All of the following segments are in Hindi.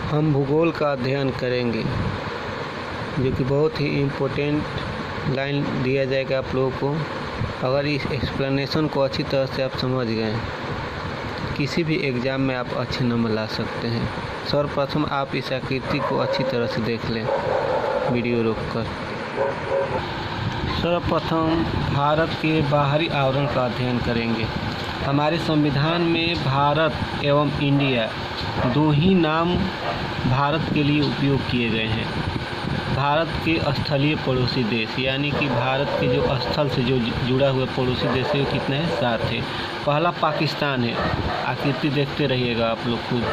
हम भूगोल का अध्ययन करेंगे, जो कि बहुत ही इम्पोर्टेंट लाइन दिया जाएगा आप लोगों को। अगर इस एक्सप्लेनेशन को अच्छी तरह से आप समझ गए, किसी भी एग्ज़ाम में आप अच्छे नंबर ला सकते हैं। सर्वप्रथम आप इस आकृति को अच्छी तरह से देख लें, वीडियो रोककर। सर्वप्रथम भारत के बाहरी आवरण का अध्ययन करेंगे। हमारे संविधान में भारत एवं इंडिया दो ही नाम भारत के लिए उपयोग किए गए हैं। भारत के स्थलीय पड़ोसी देश, यानी कि भारत के जो स्थल से जो जुड़ा हुआ पड़ोसी देश है, वो कितने हैं? 7 है। पहला पाकिस्तान है, आकृति देखते रहिएगा आप लोग खुद।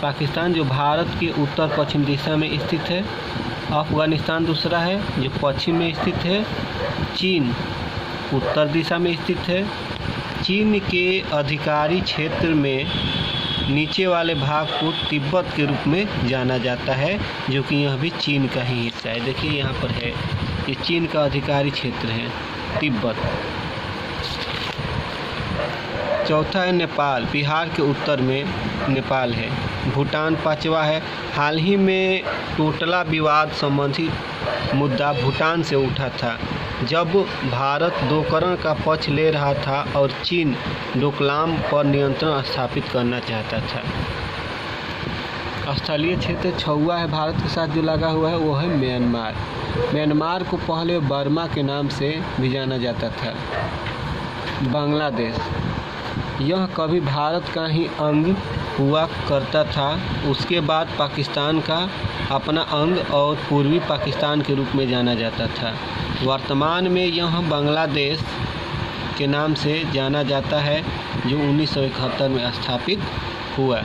पाकिस्तान जो भारत के उत्तर पश्चिम दिशा में स्थित है। अफगानिस्तान दूसरा है, जो पश्चिम में स्थित है। चीन उत्तर दिशा में स्थित है। चीन के अधिकारी क्षेत्र में नीचे वाले भाग को तिब्बत के रूप में जाना जाता है, जो कि यह भी चीन का ही हिस्सा है। देखिए यहाँ पर है, ये चीन का अधिकारी क्षेत्र है, तिब्बत। चौथा है नेपाल, बिहार के उत्तर में नेपाल है। भूटान पांचवा है। हाल ही में टोटला विवाद संबंधी मुद्दा भूटान से उठा था, जब भारत डोकलाम का पक्ष ले रहा था और चीन डोकलाम पर नियंत्रण स्थापित करना चाहता था। स्थलीय क्षेत्र 6वां है भारत के साथ जो लगा हुआ है, वो है म्यांमार। म्यांमार को पहले बर्मा के नाम से भी जाना जाता था। बांग्लादेश, यह कभी भारत का ही अंग हुआ करता था। उसके बाद पाकिस्तान का अपना अंग और पूर्वी पाकिस्तान के रूप में जाना जाता था। वर्तमान में यह बांग्लादेश के नाम से जाना जाता है, जो 1971 में स्थापित हुआ।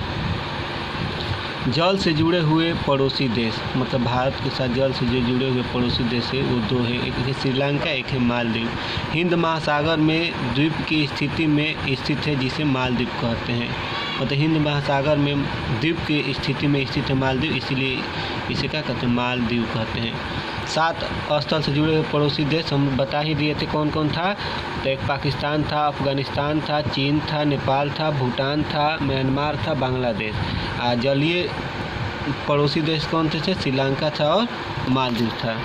जल से जुड़े हुए पड़ोसी देश, मतलब भारत के साथ जल से जो जुड़े हुए पड़ोसी देश है, वो 2 है। एक है श्रीलंका, एक है मालदीव। हिंद महासागर में द्वीप की स्थिति में स्थित है, जिसे मालदीव कहते हैं। मतलब हिंद महासागर में द्वीप की स्थिति में स्थित है मालदीव, इसीलिए इसे क्या कहते हैं? मालदीव कहते हैं। 7 स्थल से जुड़े हुए पड़ोसी देश हम बता ही दिए थे कौन कौन था। तो एक पाकिस्तान था, अफगानिस्तान था, चीन था, नेपाल था, भूटान था, म्यांमार था, बांग्लादेश। जलीय पड़ोसी देश कौन थे? श्रीलंका था और मालदीव था।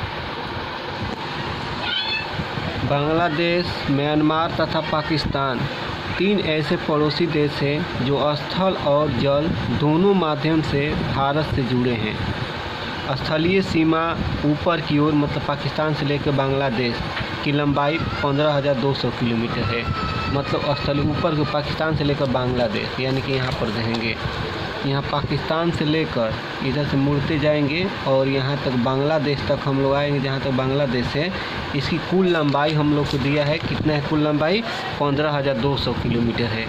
बांग्लादेश, म्यांमार तथा पाकिस्तान 3 ऐसे पड़ोसी देश हैं जो स्थल और जल दोनों माध्यम से भारत से जुड़े हैं। स्थलीय सीमा ऊपर की ओर, मतलब पाकिस्तान से लेकर बांग्लादेश की लंबाई 15,200 किलोमीटर है। मतलब स्थलीय ऊपर को पाकिस्तान से लेकर बांग्लादेश, यानी कि यहाँ पर रहेंगे। यहाँ पाकिस्तान से लेकर इधर से मुड़ते जाएंगे और यहाँ तक बांग्लादेश तक हम लोग आएंगे, जहाँ तक बांग्लादेश है। इसकी कुल लंबाई हम लोग को दिया है, कितना है कुल लंबाई? 15,200 किलोमीटर है।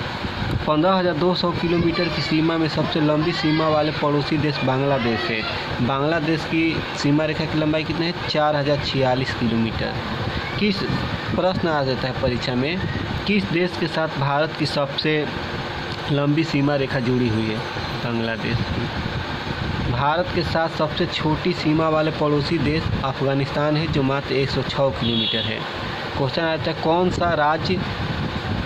15,200 किलोमीटर की सीमा में सबसे लंबी सीमा वाले पड़ोसी देश बांग्लादेश है। बांग्लादेश की सीमा रेखा की लंबाई कितना है? 4,046 किलोमीटर। किस प्रश्न आ जाता है परीक्षा में, किस देश के साथ भारत की सबसे लंबी सीमा रेखा जुड़ी हुई है? बांग्लादेश की। भारत के साथ सबसे छोटी सीमा वाले पड़ोसी देश अफगानिस्तान है, जो मात्र 106 किलोमीटर है। क्वेश्चन आता है, कौन सा राज्य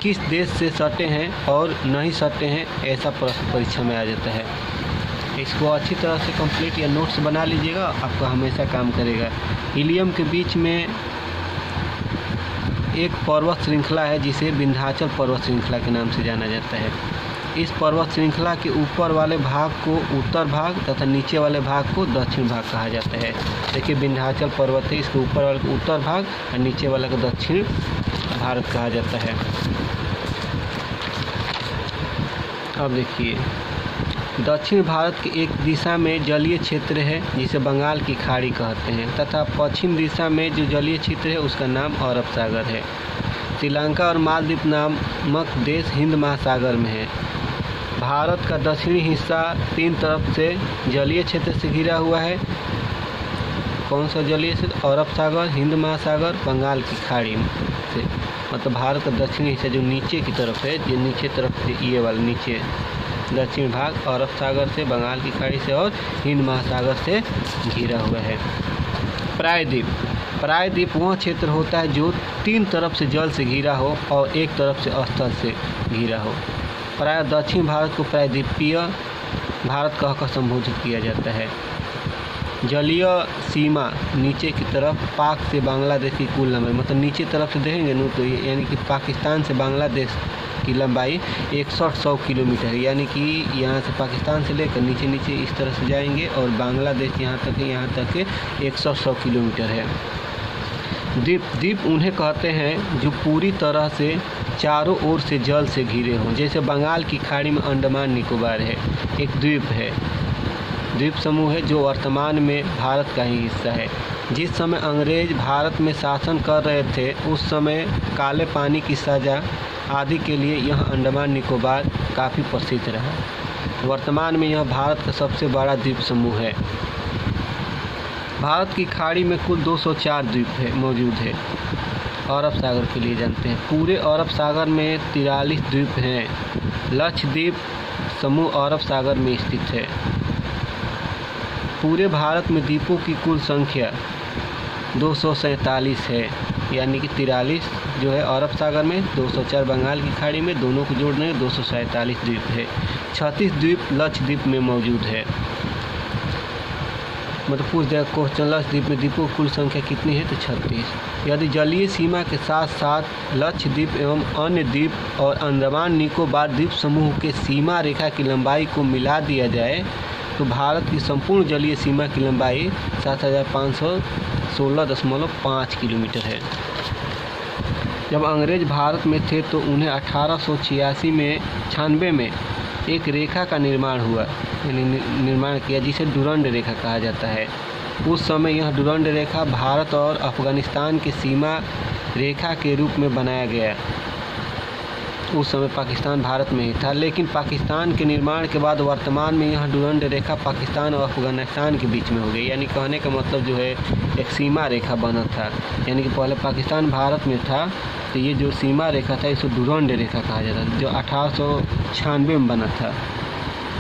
किस देश से सटे हैं और नहीं सटे हैं? ऐसा प्रश्न परीक्षा में आ जाता है। इसको अच्छी तरह से कंप्लीट या नोट्स बना लीजिएगा, आपका हमेशा काम करेगा। हीलियम के बीच में एक पर्वत श्रृंखला है, जिसे विंध्याचल पर्वत श्रृंखला के नाम से जाना जाता है। इस पर्वत श्रृंखला के ऊपर वाले भाग को उत्तर भाग तथा नीचे वाले भाग को दक्षिण भाग कहा जाता है। देखिए विंध्याचल पर्वत है, इसके ऊपर वाले को उत्तर भाग और नीचे वाले को दक्षिण भारत कहा जाता है। अब देखिए, दक्षिण भारत के एक दिशा में जलीय क्षेत्र है, जिसे बंगाल की खाड़ी कहते हैं, तथा पश्चिम दिशा में जो जलीय क्षेत्र है, उसका नाम अरब सागर है। श्रीलंका और मालदीव नामक देश हिंद महासागर में है। भारत का दक्षिणी हिस्सा 3 तरफ से जलीय क्षेत्र से घिरा हुआ है। कौन सा जलीय क्षेत्र? अरब सागर, हिंद महासागर, बंगाल की खाड़ी से। मतलब भारत का दक्षिणी हिस्सा जो नीचे की तरफ है, जो नीचे तरफ से ये वाला नीचे दक्षिण भाग अरब सागर से, बंगाल की खाड़ी से और हिंद महासागर से घिरा हुआ है। प्रायद्वीप, प्रायद्वीप वह क्षेत्र होता है जो 3 तरफ से जल से घिरा हो और एक तरफ से स्थल से घिरा हो। प्राय दक्षिण भारत को प्रायद्वीपीय भारत कह संबोधित किया जाता है। जलीय सीमा नीचे की तरफ पाक से बांग्लादेश की कुल लंबाई, मतलब नीचे तरफ से देखेंगे न तो यानी कि पाकिस्तान से बांग्लादेश की लंबाई 6100 किलोमीटर है। यानी कि यहाँ से पाकिस्तान से लेकर नीचे नीचे इस तरह से जाएंगे और बांग्लादेश यहाँ तक 100 किलोमीटर है। द्वीप उन्हें कहते हैं जो पूरी तरह से चारों ओर से जल से घिरे हों। जैसे बंगाल की खाड़ी में अंडमान निकोबार है, एक द्वीप है, द्वीप समूह है जो वर्तमान में भारत का ही हिस्सा है। जिस समय अंग्रेज भारत में शासन कर रहे थे उस समय काले पानी की सज़ा आदि के लिए यह अंडमान निकोबार काफ़ी प्रसिद्ध रहा। वर्तमान में यह भारत का सबसे बड़ा द्वीप समूह है। भारत की खाड़ी में कुल 204 द्वीप मौजूद है। अरब सागर के लिए जानते हैं, पूरे अरब सागर में 43 द्वीप हैं। लक्षद्वीप समूह अरब सागर में स्थित है। पूरे भारत में द्वीपों की कुल संख्या 247 है, यानी कि 43 जो है अरब सागर में, 204 बंगाल की खाड़ी में, दोनों को जोड़ने 247 द्वीप है। 36 द्वीप लक्षद्वीप में मौजूद है। मतलब पूछ दिया क्वेश्चन, लक्षद्वीप में द्वीपों की कुल संख्या कितनी है तो 36। यदि जलीय सीमा के साथ साथ लक्षद्वीप एवं अन्य द्वीप और अंडमान निकोबार द्वीप समूह के सीमा रेखा की लंबाई को मिला दिया जाए तो भारत की संपूर्ण जलीय सीमा की लंबाई 7516.5 किलोमीटर है। जब अंग्रेज भारत में थे तो उन्हें 1896 में एक रेखा का निर्माण हुआ, यानी निर्माण किया जिसे डुरंड रेखा कहा जाता है। उस समय यह डुरंड रेखा भारत और अफगानिस्तान की सीमा रेखा के रूप में बनाया गया। उस समय पाकिस्तान भारत में ही था, लेकिन पाकिस्तान के निर्माण के बाद वर्तमान में यह डुरंड रेखा पाकिस्तान और अफगानिस्तान के बीच में हो गई। यानी कहने का मतलब जो है एक सीमा रेखा बना था, यानी कि पहले पाकिस्तान भारत में था तो ये जो सीमा रेखा था इसको डुरंड रेखा कहा जाता था, जो 1896 में बना था।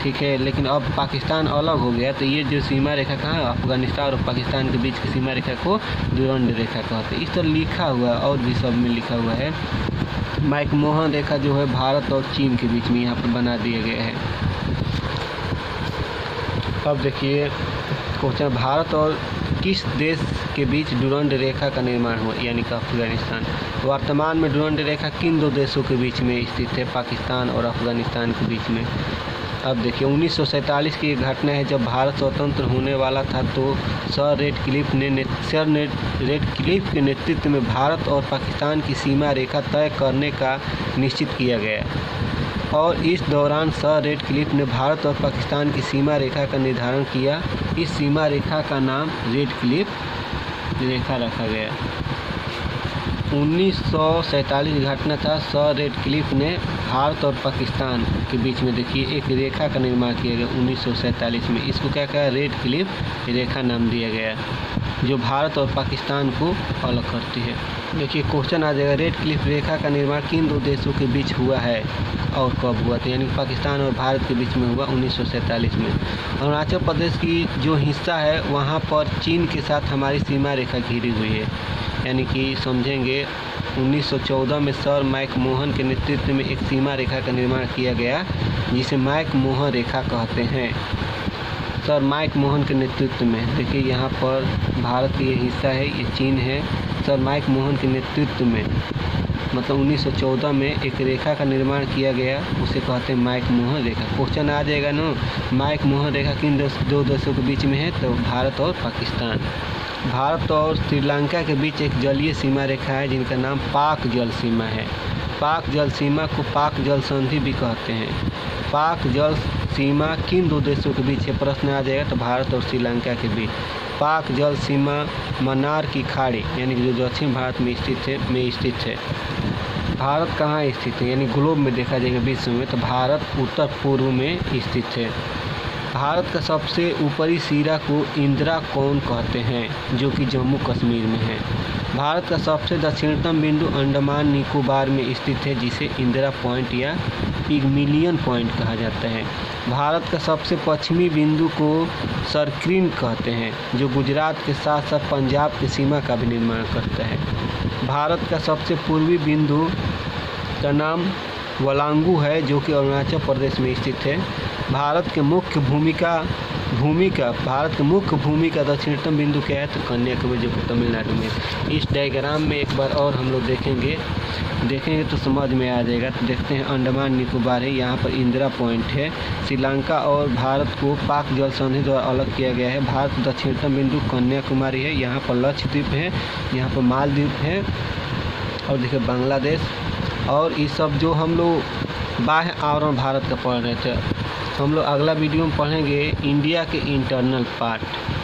ठीक है, लेकिन अब पाकिस्तान अलग हो गया तो ये जो सीमा रेखा कहाँ है, अफगानिस्तान और पाकिस्तान के बीच की सीमा रेखा को डुरंड रेखा कहते हैं। इस तरह लिखा हुआ और भी सब में लिखा हुआ है। मैकमोहन रेखा जो है भारत और चीन के बीच में यहाँ पर बना दिया गया है। अब देखिए क्वेश्चन, भारत और किस देश के बीच डुरंड रेखा का निर्माण हुआ, यानी कि अफगानिस्तान। वर्तमान में डुरंड रेखा किन दो देशों के बीच में स्थित है, पाकिस्तान और अफगानिस्तान के बीच में। अब देखिए 1947 की एक घटना है, जब भारत स्वतंत्र होने वाला था तो सर रेडक्लिफ के नेतृत्व में भारत और पाकिस्तान की सीमा रेखा तय करने का निश्चित किया गया और इस दौरान सर रेडक्लिफ ने भारत और पाकिस्तान की सीमा रेखा का निर्धारण किया। इस सीमा रेखा का नाम रेडक्लिफ रेखा रखा गया। 1947 घटना था, सर रेडक्लिफ ने भारत और पाकिस्तान के बीच में देखिए एक रेखा का निर्माण किया गया 1947 में। इसको क्या कहा, रेडक्लिफ रेखा नाम दिया गया, जो भारत और पाकिस्तान को अलग करती है। देखिए क्वेश्चन आ जाएगा, रेडक्लिफ रेखा का निर्माण किन दो देशों के बीच हुआ है और कब हुआ था, यानी पाकिस्तान और भारत के बीच में हुआ 1947 में। अरुणाचल प्रदेश की जो हिस्सा है वहाँ पर चीन के साथ हमारी सीमा रेखा घिरी हुई है, यानी कि समझेंगे 1914 में सर मैकमोहन के नेतृत्व में एक सीमा रेखा का निर्माण किया गया जिसे मैकमोहन रेखा कहते हैं। सर मैकमोहन के नेतृत्व में, देखिए यहाँ पर भारत ये हिस्सा है, ये चीन है। सर मैकमोहन के नेतृत्व में मतलब 1914 में एक रेखा का निर्माण किया गया, उसे कहते हैं मैकमोहन रेखा। क्वेश्चन आ जाएगा ना, मैकमोहन रेखा किन दो देशों के बीच में है, तो भारत और पाकिस्तान। भारत और श्रीलंका के बीच एक जलीय सीमा रेखा है जिनका नाम पाक जल सीमा है। पाक जल सीमा को पाक जल संधि भी कहते हैं। पाक जल सीमा किन दो देशों के बीच है, प्रश्न आ जाएगा तो भारत और श्रीलंका के बीच। पाक जल सीमा मन्नार की खाड़ी यानी कि जो दक्षिण भारत में स्थित है। भारत कहाँ स्थित है, यानी ग्लोब में देखा जाएगा विश्व में तो भारत उत्तर पूर्व में स्थित है। भारत का सबसे ऊपरी सिरा को इंदिरा कोण कहते हैं जो कि जम्मू कश्मीर में है। भारत का सबसे दक्षिणतम बिंदु अंडमान निकोबार में स्थित है जिसे इंदिरा पॉइंट या पिग्मिलियन पॉइंट कहा जाता है। भारत का सबसे पश्चिमी बिंदु को सरक्रीन कहते हैं जो गुजरात के साथ साथ पंजाब की सीमा का भी निर्माण करता है। भारत का सबसे पूर्वी बिंदु का नाम वलांगू है जो कि अरुणाचल प्रदेश में स्थित है। भारत के मुख्य भूमि का दक्षिणतम बिंदु क्या है? तो कन्याकुमारी, जो कि तमिलनाडु में। इस डायग्राम में एक बार और हम लोग देखेंगे तो समझ में आ जाएगा। तो देखते हैं, अंडमान निकोबार है, यहाँ पर इंदिरा पॉइंट है। श्रीलंका और भारत को पाक जल संधि द्वारा अलग किया गया है। भारत दक्षिणतम बिंदु कन्याकुमारी है, यहाँ पर लक्षद्वीप है, यहाँ पर मालदीव है, और देखिए बांग्लादेश। और ये सब जो हम लोग बाह्य आवरण भारत का पढ़ रहे थे, हम लोग अगला वीडियो में पढ़ेंगे इंडिया के इंटरनल पार्ट।